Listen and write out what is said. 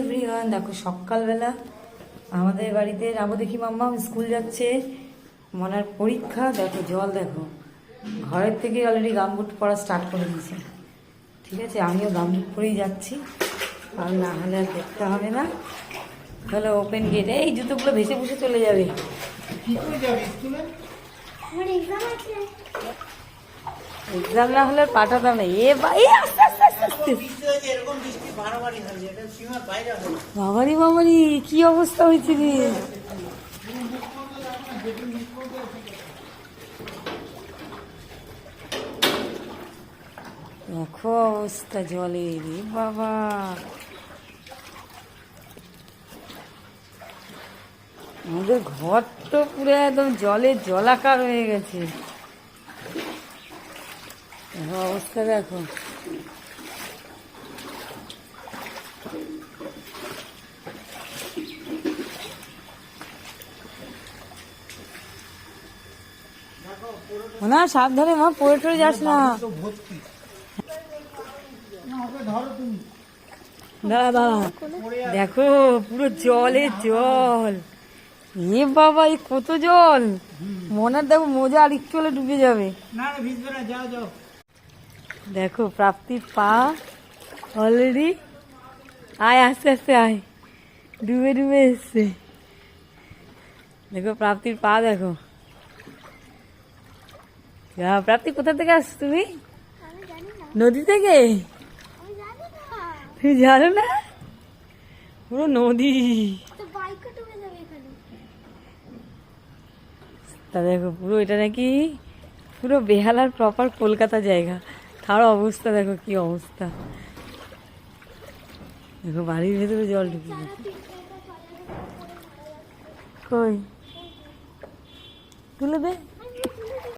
Everyone, দেখো সকালবেলা আমাদের বাড়িতে যাবো, দেখি মাম্মা স্কুল যাচ্ছে, মনার পরীক্ষা। দেখো জল, দেখো ঘরের থেকে অলরেডি গামবুট পরা স্টার্ট করে দিয়েছে। ঠিক আছে, আমিও গামবুট পরেই যাচ্ছি, আর না হলে আর দেখতে হবে না। তাহলে ওপেন গেট, এই জুতোগুলো ভেসে ভেসে চলে যাবে। এক্সাম না হলে পাঠাতাম না। এ ভাই আস্তে আস্তে আস্তে আস্তে, বাবারি বাবারি কি অবস্থা হয়েছে রে। দেখো অবস্থা জলে রে বাবা। আমাদের ঘর তো পুরো একদম জলে জলাকার হয়ে গেছে। অবস্থা দেখো। না সাবধানে মা, পড়ে টরে যাস না। দাঁড়া দাঁড়া, দেখো পুরো জলে জল। এ বাবা, এ কত জল। মনার দেখো মোজা আর একটু হলে ডুবে যাবে। দেখো প্রাপ্তির পা অলরেডি, আয় আস্তে আস্তে আয়, ডুবে ডুবে এসছে। দেখো প্রাপ্তির পা দেখো। প্রাপ্তি কোথা থেকে আসছো তুমি? নদী থেকে? তুমি জানো না? পুরো নদী। তা দেখো পুরো এটা নাকি পুরো বেহালার প্রপার কলকাতা জায়গা। তার অবস্থা দেখো, কি অবস্থা। দেখো বাড়ির ভেতরে জল ঢুকে গেছে। কই তুলে দে।